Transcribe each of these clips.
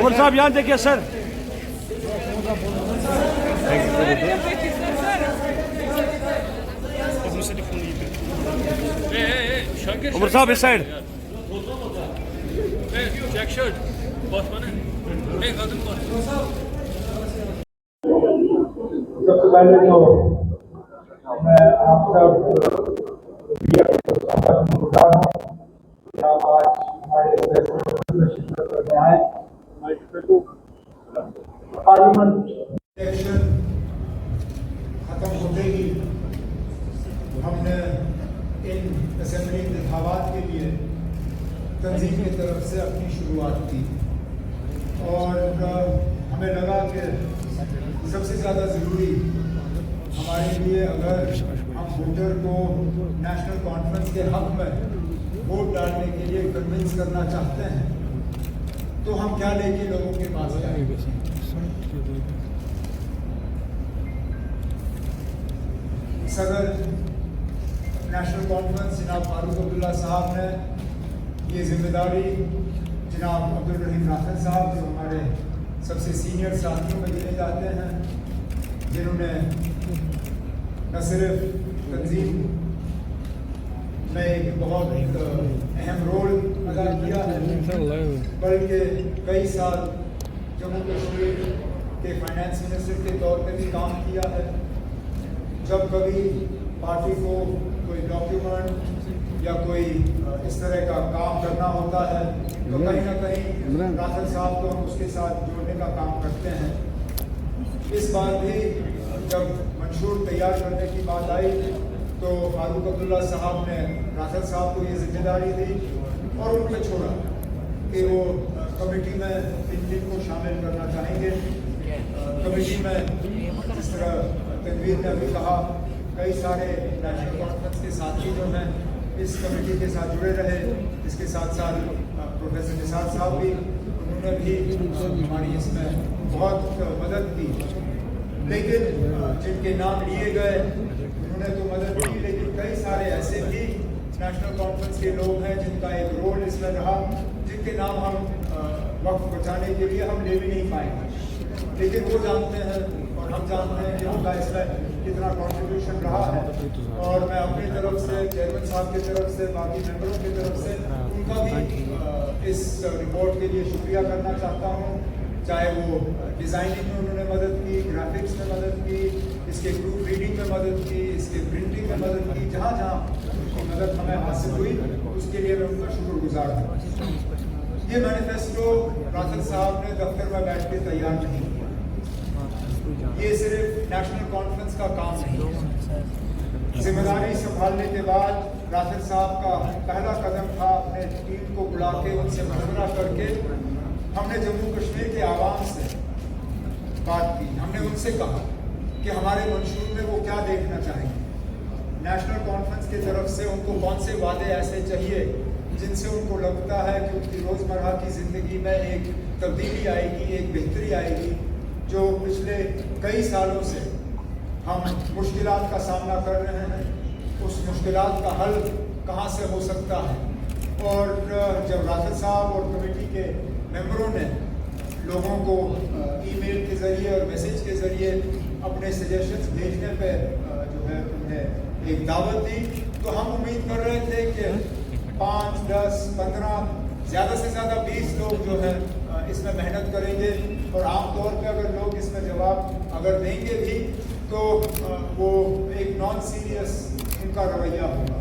उमर साहब यहाँ देखिए सर। उमर साहब इस साइड। चेक शर्ट बॉस बने सबसे पहले तो मैं आप सब आप आज हमारे शिरकत करने आए। पार्लियामेंट इलेक्शन खत्म होते ही हमने इन असेंबली इंतखाबात के लिए तंजीम की तरफ से अपनी शुरुआत की और हमें लगा कि सबसे ज़्यादा ज़रूरी हमारे लिए अगर हम वोटर को नेशनल कॉन्फ्रेंस के हक में वोट डालने के लिए कन्विंस करना चाहते हैं तो हम क्या लेके लोगों के पास जाएंगे। सदर नेशनल कॉन्फ्रेंस जनाब फारूक अब्दुल्ला साहब ने ये जिम्मेदारी जनाब अब्दुल रहीम राखल साहब जो हमारे सबसे सीनियर साथियों में गिने जाते हैं, जिन्होंने न सिर्फ तंजीम में एक बहुत अहम रोल अदा किया है बल्कि कई साल जम्मू कश्मीर के फाइनेंस मिनिस्टर के तौर पर भी काम किया है। जब कभी पार्टी को कोई डॉक्यूमेंट या कोई इस तरह का काम करना होता है तो कहीं ना कहीं राखल साहब को हम उसके साथ जोड़ने का काम करते हैं। इस बार भी जब मंशूर तैयार करने की बात आई तो फारूक अब्दुल्ला साहब ने राखल साहब को ये जिम्मेदारी दी और उन पर छोड़ा कि वो कमेटी में इन को शामिल करना चाहेंगे। कमेटी में जिस तरह तनवीर ने अभी कहा, कई सारे नेशनल कॉन्फ्रेंस के साथी जो हैं इस कमेटी के साथ जुड़े रहे। इसके साथ साथ प्रोफेसर निसार साहब भी, उन्होंने भी हमारी इसमें बहुत मदद की। लेकिन जिनके नाम लिए गए उन्होंने तो मदद की, लेकिन कई सारे ऐसे भी नेशनल कॉन्फ्रेंस के लोग हैं जिनका एक रोल इसमें रहा, जिनके नाम हम वक्त बचाने के लिए हम ले भी नहीं पाएंगे। लेकिन वो जानते हैं और हम जानते हैं कि उनका इसमें कितना कंट्रीब्यूशन रहा है। और मैं अपनी तरफ से, चेयरमैन साहब की तरफ से, बाकी मेंबरों की तरफ से उनका भी इस रिपोर्ट के लिए शुक्रिया करना चाहता हूँ। चाहे वो डिज़ाइनिंग में उन्होंने मदद की, ग्राफिक्स में मदद की, इसके प्रूफ रीडिंग में मदद की, इसके प्रिंटिंग में मदद की, जहाँ जहाँ उनकी मदद हमें हासिल हुई उसके लिए मैं उनका शुक्रगुजार हूँ। ये मैनिफेस्टो राखल साहब ने दफ्तर में बैठ के तैयार नहीं किया। ये सिर्फ नेशनल कॉन्फ्रेंस का काम नहीं है। जिम्मेदारी संभालने के बाद राखल साहब का पहला कदम था अपने टीम को बुला के उनसे मशवरा करके हमने जम्मू कश्मीर के आवाम से बात की। हमने उनसे कहा कि हमारे मंशूर में वो क्या देखना चाहेंगे, नेशनल कॉन्फ्रेंस की तरफ से उनको कौन से वादे ऐसे चाहिए जिनसे उनको लगता है कि उनकी रोज़मर्रा की ज़िंदगी में एक तब्दीली आएगी, एक बेहतरी आएगी। जो पिछले कई सालों से हम मुश्किलात का सामना कर रहे हैं, उस मुश्किलात का हल कहाँ से हो सकता है। और जब राखल साहब और कमेटी के मेंबरों ने लोगों को ईमेल के ज़रिए और मैसेज के ज़रिए अपने सजेशंस भेजने पे जो है उन्हें एक दावत दी, तो हम उम्मीद कर रहे थे कि 5, 10, 15, ज़्यादा से ज़्यादा 20 लोग जो है इसमें मेहनत करेंगे। और आमतौर पे अगर लोग इसमें जवाब अगर देंगे भी तो वो एक नॉन सीरियस उनका रवैया होगा।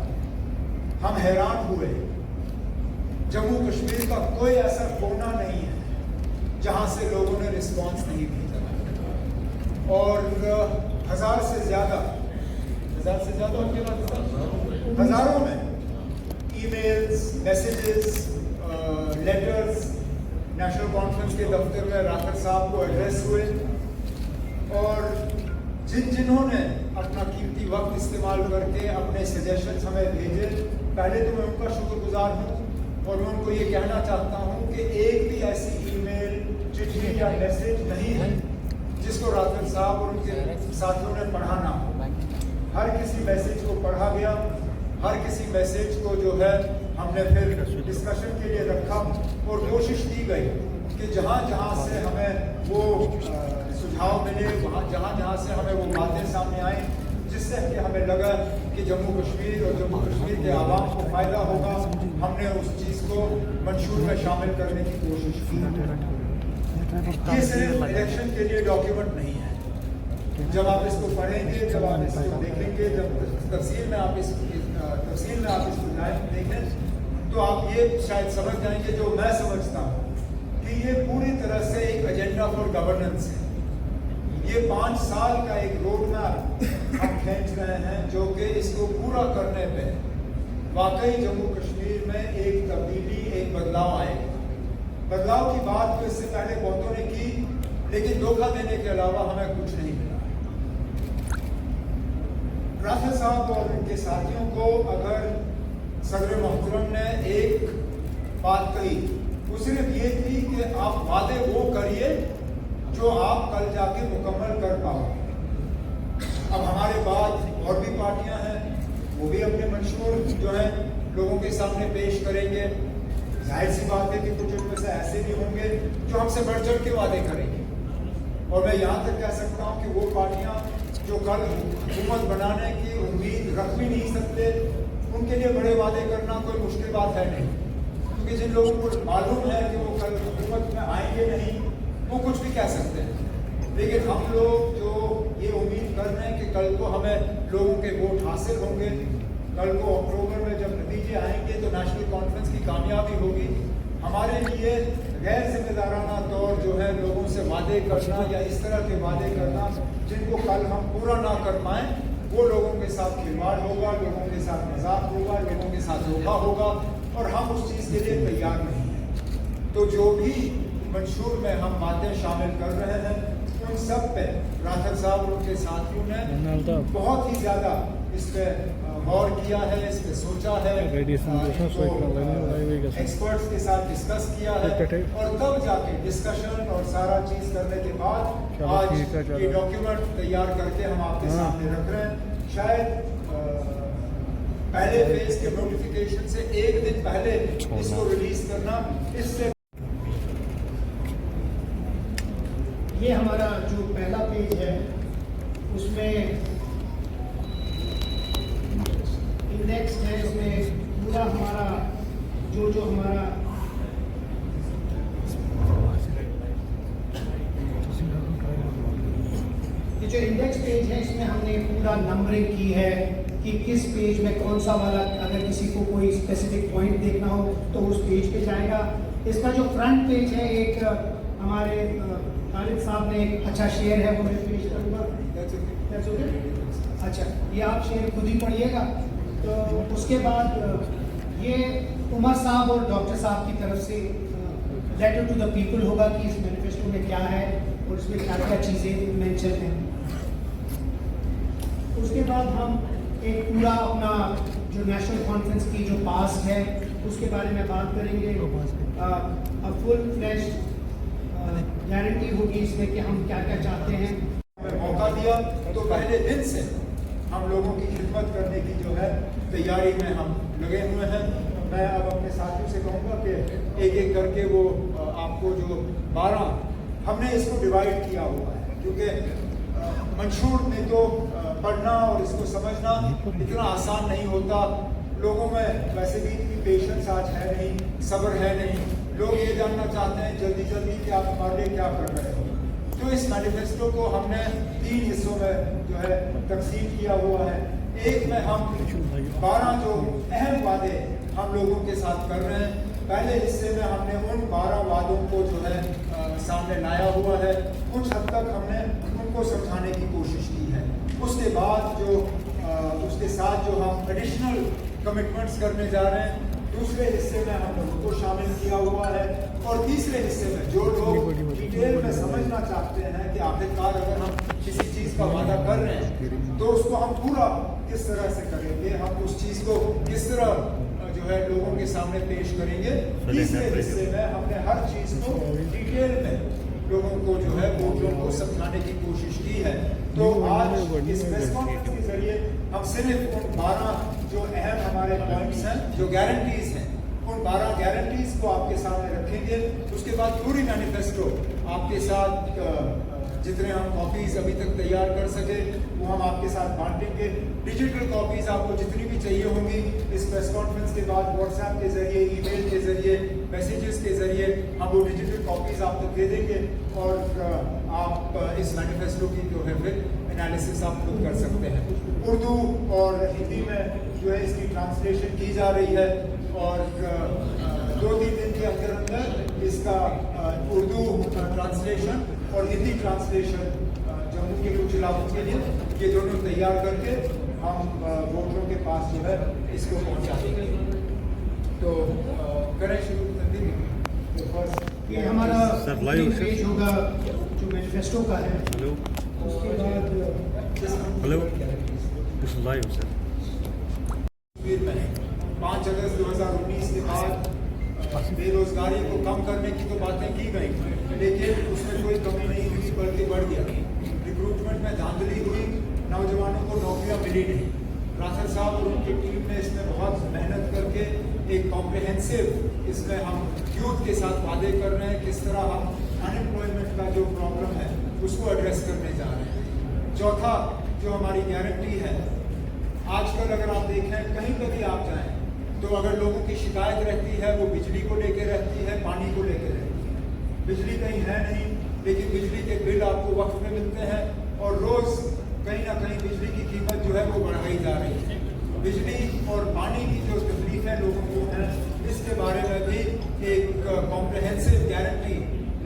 हम हैरान हुए, जम्मू कश्मीर का कोई ऐसा कोना नहीं है जहां से लोगों ने रिस्पांस नहीं भेजा। और हज़ारों में हज़ारों में emails, messages, letters national conference के दफ्तर में राखल साहब को एड्रेस हुए। और जिन्होंने अपना कीमती वक्त इस्तेमाल करके अपने सजेशंस हमें भेजे, पहले तो मैं उनका शुक्रगुजार हूँ। और मैं उनको ये कहना चाहता हूँ कि एक भी ऐसी ईमेल, चिट्ठी या मैसेज नहीं है जिसको राखल साहब और उनके साथियों ने पढ़ा ना हो। हर किसी मैसेज को पढ़ा गया, हर किसी मैसेज को जो है हमने फिर डिस्कशन के लिए रखा और कोशिश की गई कि जहाँ जहाँ से हमें वो सुझाव मिले, वहाँ जहाँ से हमें वो बातें सामने आई जिससे कि हमें लगा कि जम्मू कश्मीर और जम्मू कश्मीर के आवाम को फ़ायदा होगा, हमने उस चीज़ को मंशूर में शामिल करने की कोशिश की। ये सिर्फ इलेक्शन के लिए डॉक्यूमेंट नहीं है। जब आप इसको पढ़ेंगे, जब आप इसको देखेंगे, जब तफसील में आप इसको देखें तो आप ये शायद समझ जाएंगे, जो मैं समझता हूँ कि ये पूरी तरह से एक एजेंडा फॉर गवर्नेंस है। ये 5 साल का एक रोड मैप हम खींच रहे हैं, जो कि इसको पूरा करने पे वाकई जम्मू कश्मीर में एक तब्दीली, एक बदलाव आएगा। बदलाव की बात तो इससे पहले बहुतों ने की, लेकिन धोखा देने के अलावा हमें कुछ नहीं मिला। राफेल साहब और उनके साथियों को अगर सदर मोहतरम ने एक बात कही, वो सिर्फ ये थी कि आप वादे वो करिए जो आप कल जाके मुकम्मल कर पाओ। अब हमारे बाद और भी पार्टियां हैं, वो भी अपने मंशूर जो है लोगों के सामने पेश करेंगे। जाहिर सी बात है कि कुछ उनमें से ऐसे भी होंगे जो हमसे बढ़ चढ़ के वादे करेंगे। और मैं यहाँ तक कह सकता हूँ कि वो पार्टियां जो कल हुकूमत बनाने की उम्मीद रख भी नहीं सकते, उनके लिए बड़े वादे करना कोई मुश्किल बात है नहीं, क्योंकि जिन लोगों को मालूम है कि वो कल हुकूमत में आएंगे नहीं, वो कुछ भी कह सकते हैं। लेकिन हम लोग जो ये उम्मीद कर रहे हैं कि कल को हमें लोगों के वोट हासिल होंगे, कल को अक्टूबर में जब नतीजे आएंगे तो नेशनल कॉन्फ्रेंस की कामयाबी होगी। हमारे लिए गैर जिम्मेदाराना तौर जो है लोगों से वादे करना या इस तरह के वादे करना जिनको कल हम पूरा ना कर पाएँ, वो लोगों के साथ खिलवाड़ होगा, लोगों के साथ मजाक होगा, लोगों के साथ धोखा होगा, और हम उस चीज़ के लिए तैयार नहीं हैं। तो जो भी मंशूर में हम बातें शामिल कर रहे हैं, उन सब पे राठौर साहब और उनके साथियों ने बहुत ही ज़्यादा इस पर गौर किया है, इस पर सोचा है, एक्सपर्ट्स के साथ डिस्कस किया है, और तब जाके डिस्कशन और सारा चीज़ करने के बाद आज ये डॉक्यूमेंट तैयार करके हम आपके सामने रख रहे हैं। शायद पहले फेज के नोटिफिकेशन से एक दिन पहले इसको रिलीज करना, इससे ये हमारा जो पहला पेज है उसमें इंडेक्स है, इसमें पूरा हमारा जो हमारा ये जो इंडेक्स पेज है, इसमें हमने पूरा नंबरिंग की है कि किस पेज में कौन सा वाला, अगर किसी को कोई स्पेसिफिक पॉइंट देखना हो तो उस पेज पे जाएगा। इसका जो फ्रंट पेज है, एक हमारे खालिद साहब ने एक अच्छा शेयर है, वो मैं पेश करूँगा। अच्छा, ये आप शेयर खुद ही पढ़िएगा। तो उसके बाद ये उमर साहब और डॉक्टर साहब की तरफ से लेटर टू द पीपल होगा कि इस मैनिफेस्टो में क्या है और इसमें क्या क्या चीज़ें मेंशन हैं। उसके बाद हम एक पूरा अपना जो नेशनल कॉन्फ्रेंस की जो पास्ट है उसके बारे में बात करेंगे। फुल फ्लैश गारंटी होगी इसमें कि हम क्या क्या चाहते हैं। हमें मौका दिया तो पहले दिन से हम लोगों की खिदमत करने की जो है तैयारी में हम लगे हुए हैं। मैं अब अपने साथियों से कहूँगा कि एक एक करके वो आपको जो 12 हमने इसको डिवाइड किया हुआ है, क्योंकि मंशूर में तो पढ़ना और इसको समझना इतना आसान नहीं होता। लोगों में वैसे भी इतनी पेशेंस आज है नहीं, सब्र है नहीं। लोग ये जानना चाहते हैं जल्दी जल्दी कि आप हमारे लिए क्या कर रहे हो। तो इस मैनिफेस्टो को हमने 3 हिस्सों में जो है तकसीम किया हुआ है। एक में हम 12 जो अहम वादे हम लोगों के साथ कर रहे हैं, पहले हिस्से में हमने उन 12 वादों को जो है सामने लाया हुआ है। कुछ हद तक हमने उनको समझाने की कोशिश की है। उसके बाद जो उसके साथ जो हम एडिशनल कमिटमेंट्स करने जा रहे हैं, दूसरे हिस्से में हम लोगों को शामिल किया हुआ है। और तीसरे हिस्से में जो लोग डिटेल में समझना चाहते हैं कि आखिरकार अगर हम किसी चीज़ का वादा कर रहे हैं तो उसको हम पूरा किस तरह से करेंगे, हम उस चीज़ को किस तरह जो है लोगों के सामने पेश करेंगे। तीसरे हिस्से में हमने हर चीज़ को डिटेल में लोगों को जो है वोटरों को समझाने की कोशिश की है। तो आज इस प्रेस कॉन्फ्रेंस के जरिए हम सिर्फ उन 12 जो अहम हमारे पॉइंट्स हैं, जो गारंटीज हैं, उन 12 गारंटीज को आपके सामने रखेंगे। उसके बाद पूरी मैनिफेस्टो आपके साथ जितने हम कॉपीज अभी तक तैयार कर सके वो हम आपके साथ बांटेंगे। डिजिटल कॉपीज आपको जितनी भी चाहिए होंगी इस प्रेस कॉन्फ्रेंस के बाद व्हाट्सएप के जरिए, ईमेल के जरिए, मैसेजेस के जरिए हम वो डिजिटल कॉपीज आपको दे देंगे और आप इस मैनिफेस्टो की जो है फिर एनालिसिस आप खुद कर सकते हैं। उर्दू और हिंदी में जो है इसकी ट्रांसलेशन की जा रही है और 2-3 दिन के अंदर अंदर इसका उर्दू ट्रांसलेशन और हिंदी ट्रांसलेशन जम्मू के कुछ इलाकों के लिए ये दोनों तैयार करके हम वोटरों के पास जो है इसको पहुंचा देंगे। तो करें शुरू ये हमारा सर, लाइव पेज होगा जो मैनिफेस्टो का है। हेलो उसके बाद hello this is live sir. 5 अगस्त 2019 के बाद बेरोजगारी को कम करने की तो बातें की गई, लेकिन उसमें कोई कमी नहीं हुई बल्कि बढ़ गया। रिक्रूटमेंट में धांधली हुई, नौजवानों को नौकरियां मिली नहीं। राथर साहब और उनकी टीम ने इसमें बहुत मेहनत करके एक कॉम्प्रिहेंसिव इसमें हम यूथ के साथ वादे कर रहे हैं किस तरह हम अनएम्प्लॉयमेंट का जो प्रॉब्लम है उसको एड्रेस करने जा रहे हैं। चौथा जो हमारी गारंटी है, आजकल अगर आप देखें कहीं पर भी आप जाएं तो अगर लोगों की शिकायत रहती है वो बिजली को लेकर रहती है, पानी को लेकर रहती है। बिजली कहीं है नहीं, लेकिन बिजली के बिल आपको वक्त में मिलते हैं और रोज कहीं ना कहीं बिजली की कीमत जो है वो बढ़ाई जा रही है। बिजली और पानी की जो तकलीफ है लोगों को है, इसके बारे में भी एक कॉम्प्रिहेंसिव गारंटी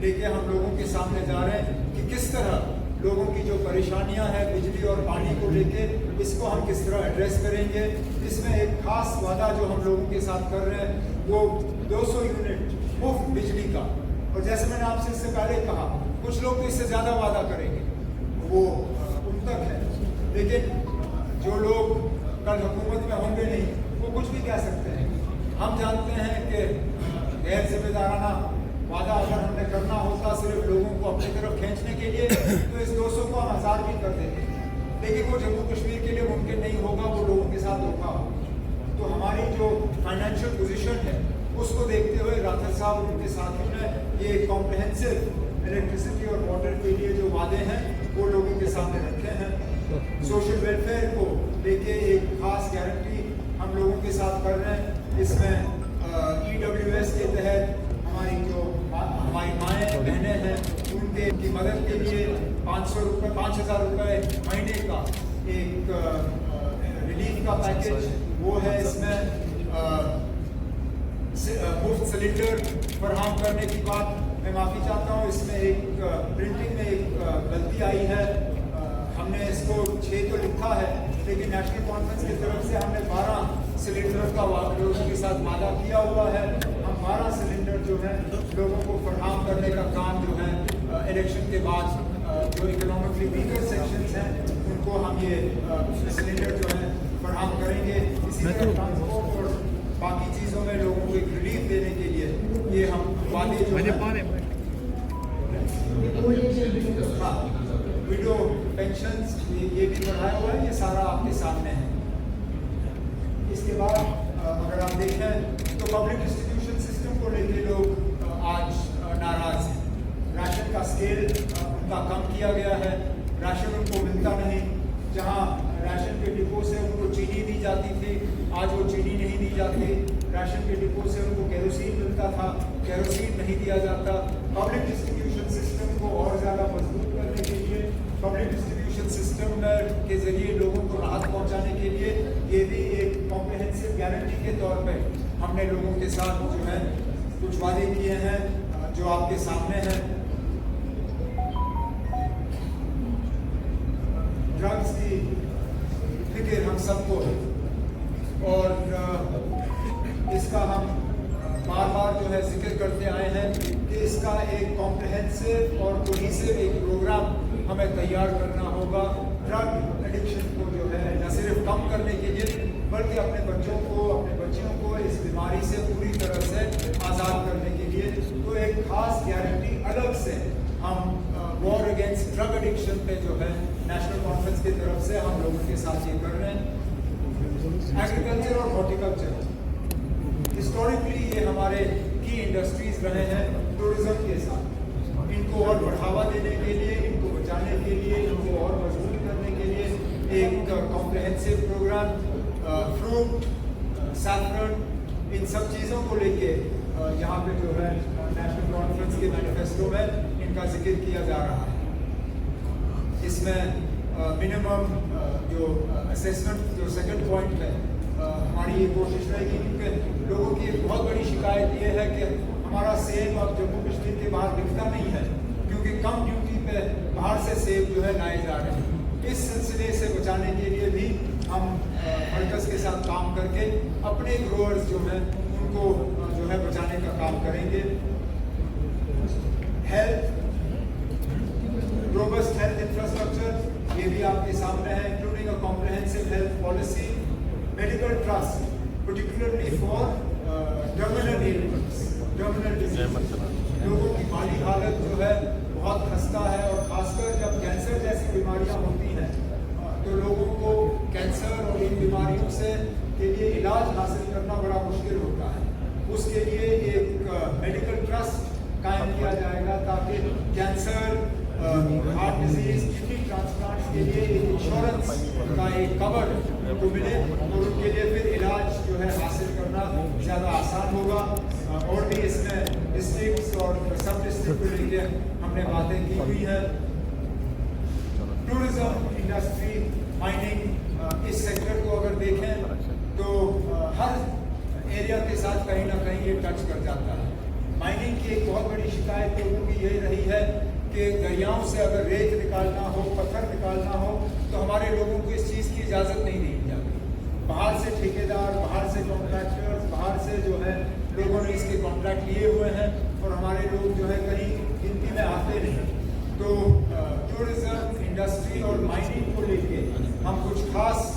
लेके हम लोगों के सामने जा रहे हैं कि किस तरह लोगों की जो परेशानियां हैं बिजली और पानी को लेके इसको हम किस तरह एड्रेस करेंगे। इसमें एक खास वादा जो हम लोगों के साथ कर रहे हैं वो 200 यूनिट मुफ्त बिजली का, और जैसे मैंने आपसे इससे पहले कहा कुछ लोग तो इससे ज़्यादा वादा करेंगे, वो उन तक है, लेकिन जो लोग कल हुकूमत में होंगे नहीं वो कुछ भी कह सकते हैं। हम जानते हैं कि गैर जिम्मेदाराना वादा अगर हमने करना होता सिर्फ लोगों को अपनी तरफ खींचने के लिए तो इस 200 को हम 1000 भी कर देते, लेकिन वो जम्मू कश्मीर के लिए मुमकिन नहीं होगा, वो लोगों के साथ धोखा होगा। तो हमारी जो फाइनेंशियल पोजीशन है उसको देखते हुए राथर साहब और उनके साथियों ने ये कॉम्प्रिहेंसिव इलेक्ट्रिसिटी और वाटर के लिए जो वादे हैं वो लोगों के सामने रखे हैं। सोशल वेलफेयर को लेके एक खास गारंटी हम लोगों के साथ कर रहे हैं। इसमें EWS के तहत हमारी माएँ बहनें हैं उनके की मदद के लिए 5,000 रुपये महीने का एक रिलीफ का पैकेज वो है। इसमें मुफ्त सिलेंडर फराहम करने की बात मैं माफ़ी चाहता हूँ, इसमें एक प्रिंटिंग में एक गलती आई है। हमने इसको 6 तो लिखा है, लेकिन नेशनल कॉन्फ्रेंस की तरफ से हमने 12 सिलेंडर का लोगों के साथ वादा किया हुआ है। हम 12 सिलेंडर जो है लोगों को फराहम करने का काम जो है इलेक्शन के बाद जो इकोनॉमिकली वीकर सेक्शंस हैं उनको हम ये सिलेंडर जो है फराहम करेंगे। इसी तरह ट्रांसपोर्ट और बाकी चीज़ों में लोगों को एक रिलीफ देने के लिए ये हम वादे जो हाँ विडो पेंशन्स ये भी बढ़ाया हुआ है, ये सारा आपके सामने है। इसके बाद अगर आप देखें तो पब्लिक डिस्ट्रीब्यूशन सिस्टम को लेकर लोग आज नाराज हैं। राशन का स्केल उनका कम किया गया है, राशन उनको मिलता नहीं। जहां राशन के डिपो से उनको चीनी दी जाती थी आज वो चीनी नहीं दी जाती। राशन के डिपो से उनको केरोसिन मिलता था, केरोसिन नहीं दिया जाता। पब्लिक डिस्ट्रीब्यूशन सिस्टम को और ज़्यादा मजबूत करने के लिए, पब्लिक डिस्ट्रीब्यूशन सिस्टम के जरिए लोगों को राहत पहुंचाने के लिए ये भी एक कॉम्प्रिहेंसिव गारंटी के तौर पे हमने लोगों के साथ जो है कुछ वादे किए हैं जो आपके सामने हैं। ड्रग्स की फिक्र हम सबको है और इसका हम बार बार जो है जिक्र करते आए हैं कि इसका एक कॉम्प्रिहेंसिव और कोहेसिव एक प्रोग्राम हमें तैयार करना होगा। ड्रग एडिक्शन को जो है न सिर्फ कम करने के लिए बल्कि अपने बच्चों को, अपने बच्चियों को इस बीमारी से पूरी तरह से आज़ाद करने के लिए तो एक खास गारंटी अलग से हम वॉर अगेंस्ट ड्रग एडिक्शन पे जो है नेशनल कॉन्फ्रेंस की तरफ से हम लोगों के साथ ये कर रहे हैं। एग्रीकल्चर और हॉर्टिकल्चर हिस्टोरिकली ये हमारे की इंडस्ट्रीज रहे हैं टूरिज्म के साथ। इनको और बढ़ावा देने के लिए, इनको बचाने के लिए, इनको और मजबूत करने के लिए एक कॉम्प्रहेंसिव प्रोग्राम फ्रूट, सैफरन, इन सब चीज़ों को लेके यहाँ पे जो है नेशनल कॉन्फ्रेंस के मैनिफेस्टो में इनका जिक्र किया जा रहा है। इसमें मिनिमम जो असेसमेंट जो सेकंड पॉइंट है, हमारी ये कोशिश रहेगी, क्योंकि लोगों की एक बहुत बड़ी शिकायत ये है कि हमारा सेब अब जम्मू कश्मीर के बाहर बिकता नहीं है, क्योंकि कम ड्यूटी पे बाहर से सेब जो है लाए जा रहे हैं। इस सिलसिले से बचाने के लिए भी हम मरकज़ के साथ काम करके अपने ग्रोअर्स जो हैं उनको जो है बचाने का काम करेंगे। हेल्थ, रोबस्ट हेल्थ इंफ्रास्ट्रक्चर, ये भी आपके सामने है, including a comprehensive health policy, medical trust particularly for terminal elements, terminal disease. लोगों की माली हालत जो है बहुत खस्ता है, और खासकर जब कैंसर जैसी बीमारियां होती हैं तो लोगों को कैंसर और इन बीमारियों से के लिए इलाज हासिल करना बड़ा मुश्किल होता है। उसके लिए एक मेडिकल ट्रस्ट कायम किया जाएगा ताकि cancer, heart disease, kidney transplant के लिए एक इंश्योरेंस का एक कवर को मिले, और उनके लिए फिर इलाज जो है हासिल करना ज़्यादा आसान होगा। और भी इसमें डिस्ट्रिक्ट्स और सब डिस्ट्रिक्ट को लेकर हमने बातें की हुई हैं। टूरिज्म इंडस्ट्री, माइनिंग, इस सेक्टर को अगर देखें तो हर एरिया के साथ कहीं ना कहीं ये टच कर जाता है। माइनिंग की एक बहुत बड़ी शिकायत लोगों की यही रही है कि दरियाओं से अगर रेत निकालना हो, पत्थर निकालना हो, तो हमारे लोगों को इस चीज़ की इजाज़त नहीं दी जाती। बाहर से ठेकेदार, बाहर से कॉन्ट्रैक्टर्स, बाहर से जो है लोगों ने इसके कॉन्ट्रैक्ट लिए हुए हैं, और हमारे लोग जो है कहीं गिनती में आते नहीं। तो टूरिज्म इंडस्ट्री और माइनिंग को लेके हम कुछ खास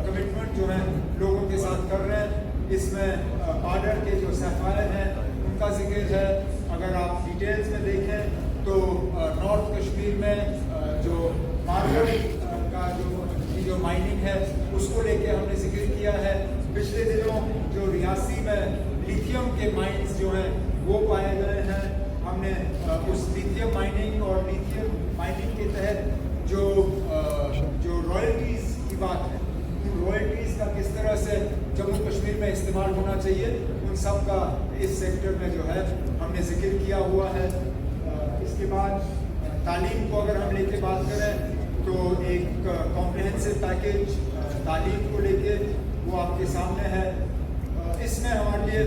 कमिटमेंट जो है लोगों के साथ कर रहे हैं। इसमें बॉर्डर के जो सफ़ायर हैं उनका जिक्र है। अगर आप डिटेल्स में देखें तो नॉर्थ कश्मीर में जो मार्केट का जो माइनिंग है उसको लेके हमने जिक्र किया है। पिछले दिनों जो रियासी में लिथियम के माइंस जो हैं वो पाए गए हैं। हमने उस लिथियम माइनिंग और लिथियम माइनिंग के तहत जो रॉयल्टीज़ की बात है, उन रॉयल्टीज़ का किस तरह से जम्मू कश्मीर में इस्तेमाल होना चाहिए, उन सब का इस सेक्टर में जो है हमने जिक्र किया हुआ है। इसके बाद तालीम को अगर हम लेके बात करें तो एक कॉम्प्रहेंसिव पैकेज तालीम को लेके वो आपके सामने है। इसमें हमारे लिए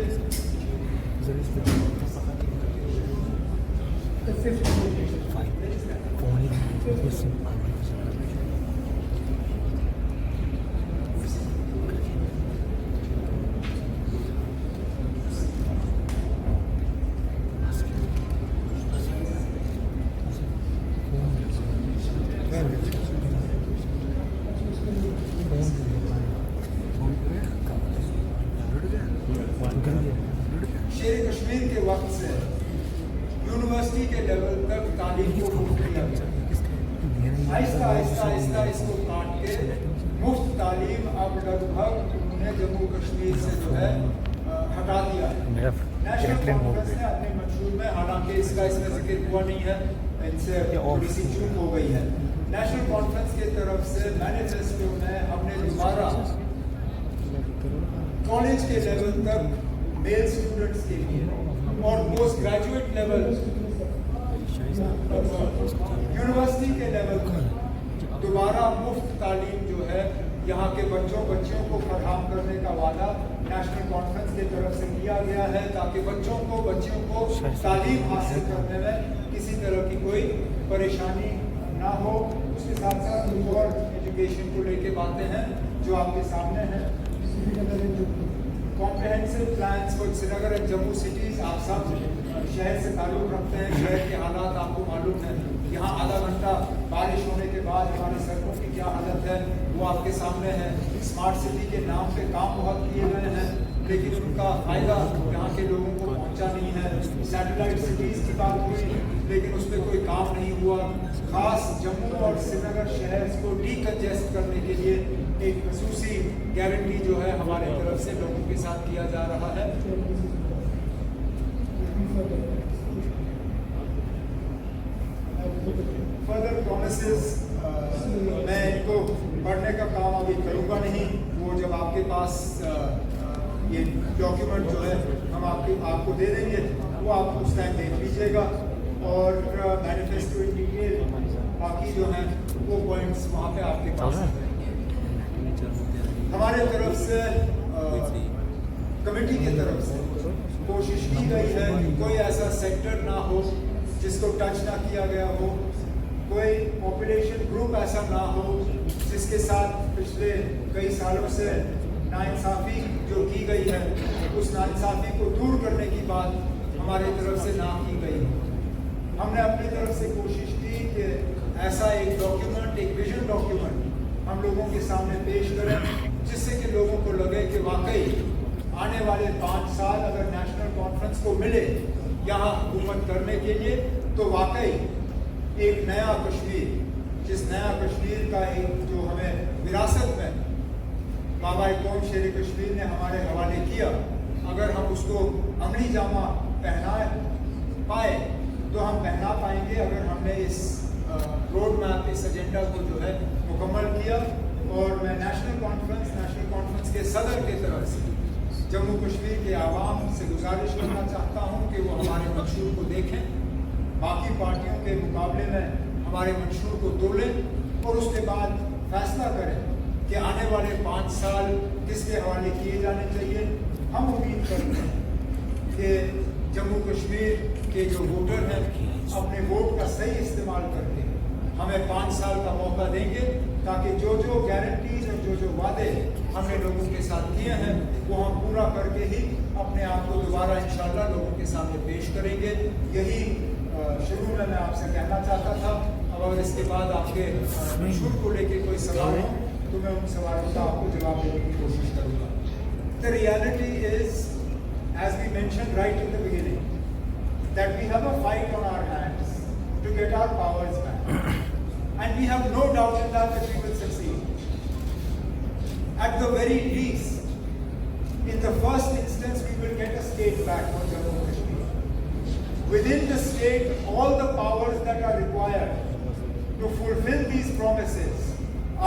शेर कश्मीर के वक्त से यूनिवर्सिटी के लेवल तक तालीम को मुफ्त किया गया। आहिस्ता आहिस्ता इसको काट के मुफ्त तालीम अब लगभग उन्होंने जम्मू कश्मीर से जो है हटा दिया है। नेशनल कॉन्फ्रेंस ने अपने मंशूर में, हालांकि इसमें जिक्र हुआ नहीं है, इनसे थोड़ी सी चूक हो गई है। नेशनल कॉन्फ्रेंस की तरफ से मैनिफेस्टो में हमने दोबारा कॉलेज के लेवल तक मेल स्टूडेंट्स के लिए और पोस्ट ग्रेजुएट लेवल, यूनिवर्सिटी के लेवल पर दोबारा मुफ्त तालीम जो है यहाँ के बच्चियों को फराहम करने का वादा नेशनल कॉन्फ्रेंस की तरफ से किया गया है, ताकि बच्चियों को तालीम हासिल करने में किसी तरह की कोई परेशानी ना हो। उसके साथ साथ और एजुकेशन को लेके बातें हैं जो आपके सामने हैं। Comprehensive plans for Srinagar and Jammu cities, आप सब शहर से ताल्लुक़ रखते हैं, शहर के हालात आपको मालूम है। यहाँ आधा घंटा बारिश होने के बाद हमारी सड़कों की क्या हालत है वो आपके सामने है। स्मार्ट सिटी के नाम पे काम बहुत किए गए हैं, लेकिन उनका फ़ायदा यहाँ के लोगों को पहुँचा नहीं है। सैटेलाइट सिटीज़ की बात हुई, लेकिन उस पर कोई काम नहीं हुआ। हुआ, खास जम्मू और श्रीनगर शहर को डीकंजेस्ट करने के लिए एक खसूसी गारंटी जो है हमारे तरफ से लोगों के साथ किया जा रहा है। फर्दर प्रोमिसेस मैं इनको पढ़ने का काम अभी करूँगा नहीं, वो जब आपके पास ये डॉक्यूमेंट जो है हम आपको दे देंगे, वो आप उस टाइम देख लीजिएगा और मैनिफेस्टो इन डिटेल बाकी जो है वो पॉइंट्स वहाँ पे आपके पास रहेंगे। हमारे तरफ से कमेटी की तरफ से कोशिश की गई है कि कोई ऐसा सेक्टर ना हो जिसको टच ना किया गया हो, कोई पॉपुलेशन ग्रुप ऐसा ना हो जिसके साथ पिछले कई सालों से नाइंसाफ़ी जो की गई है उस नाइंसाफ़ी को दूर करने की बात हमारे तरफ से ना की गई। हमने अपनी तरफ से कोशिश की कि ऐसा एक डॉक्यूमेंट, एक विजन डॉक्यूमेंट हम लोगों के सामने पेश करें जिससे कि लोगों को लगे कि वाकई आने वाले 5 साल अगर नेशनल कॉन्फ्रेंस को मिले यहाँ हुकूमत करने के लिए तो वाकई एक नया कश्मीर, जिस नया कश्मीर का एक जो हमें विरासत में बाबा कौम शेर कश्मीर ने हमारे हवाले किया, अगर हम उसको अमली जामा पहना पाए तो हम पहना पाएंगे अगर हमने इस रोड मैप, इस एजेंडा को जो है मुकम्मल किया। और मैं नेशनल कॉन्फ्रेंस के सदर के तरफ से जम्मू कश्मीर के आवाम से गुजारिश करना चाहता हूँ कि वो हमारे मंशूर को देखें, बाकी पार्टियों के मुकाबले में हमारे मंशूर को तोलें और उसके बाद फैसला करें कि आने वाले 5 साल किसके हवाले किए जाने चाहिए। हम उम्मीद करते हैं कि जम्मू कश्मीर के जो वोटर हैं अपने वोट का सही इस्तेमाल करके हमें 5 साल का मौका देंगे ताकि जो जो गारंटीज और जो जो वादे हमने लोगों के साथ किए हैं वो हम पूरा करके ही अपने आप को दोबारा इंशाल्लाह लोगों के सामने पेश करेंगे। यही शुरू में मैं आपसे कहना चाहता था। अब अगर इसके बाद आपके मंशूर को लेके कोई सवाल हो तो मैं उन सवालों का आपको जवाब देने की कोशिश करूँगा। The reality is, as we mentioned right in the beginning, that we have a fight on our hands to get our powers back. And we have no doubt in that we will succeed. At the very least, in the first instance, we will get a state back for Jammu and Kashmir. Within the state, all the powers that are required to fulfill these promises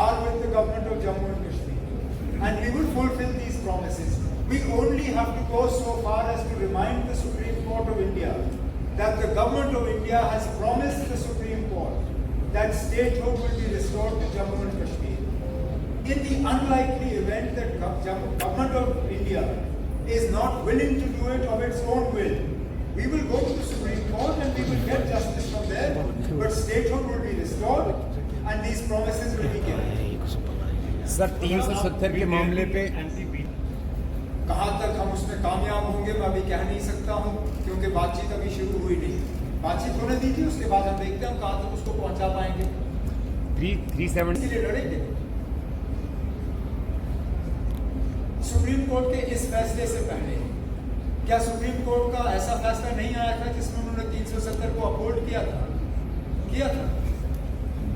are with the government of Jammu and Kashmir. And we will fulfill these promises. We only have to go so far as to remind the Supreme Court of India that the government of India has promised the Supreme Court that statehood will be restored to Jammu and Kashmir. In the unlikely event that government of India is not willing to do it of its own will, we will go to the Supreme Court and we will get justice from there, but statehood will be restored and these promises will be given. Sir 370 के मामले पे कहाँ तक हम उसमें कामयाब होंगे मैं अभी कह नहीं सकता हूँ क्योंकि बातचीत अभी शुरू हुई नहीं। बातचीत होने दीजिए, उसके बाद हम देखते हैं हम कहाँ तक उसको पहुँचा पाएंगे। 370 के लिए लड़ेंगे। सुप्रीम कोर्ट के इस फैसले से पहले क्या सुप्रीम कोर्ट का ऐसा फैसला नहीं आया था जिसमें उन्होंने 370 को अपहोल्ड किया था?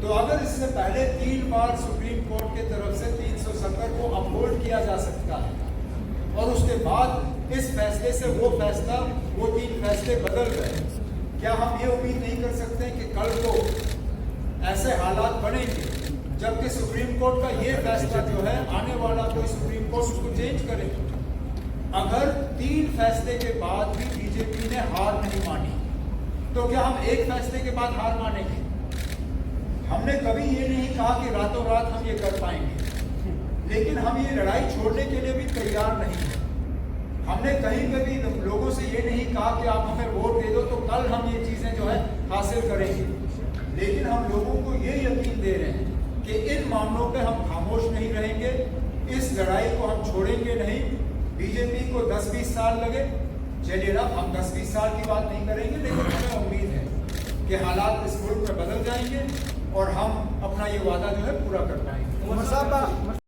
तो अगर इससे पहले 3 बार सुप्रीम कोर्ट के तरफ से 370 को अपहोल्ड किया जा सकता है और उसके बाद इस फैसले से वो 3 फैसले बदल गए, क्या हम ये उम्मीद नहीं कर सकते कि कल को ऐसे हालात बनेंगे जबकि सुप्रीम कोर्ट का ये फैसला जो है आने वाला कोई सुप्रीम कोर्ट उसको चेंज करे? अगर 3 फैसले के बाद भी बीजेपी ने हार नहीं मानी तो क्या हम एक फैसले के बाद हार मानेंगे? हमने कभी ये नहीं कहा कि रातों रात हम ये कर पाएंगे, लेकिन हम ये लड़ाई छोड़ने के लिए भी तैयार नहीं हैं। हमने कहीं पे भी लोगों से ये नहीं कहा कि आप हमें वोट दे दो तो कल हम ये चीज़ें जो है हासिल करेंगे, लेकिन हम लोगों को ये यकीन दे रहे हैं कि इन मामलों पे हम खामोश नहीं रहेंगे, इस लड़ाई को हम छोड़ेंगे नहीं। बीजेपी को 10-20 साल लगे, चलिए ना, हम 10-20 साल की बात नहीं करेंगे, लेकिन हमें उम्मीद है कि हालात इस मुल्क में बदल जाएंगे और हम अपना ये वादा जो है पूरा कर पाएंगे।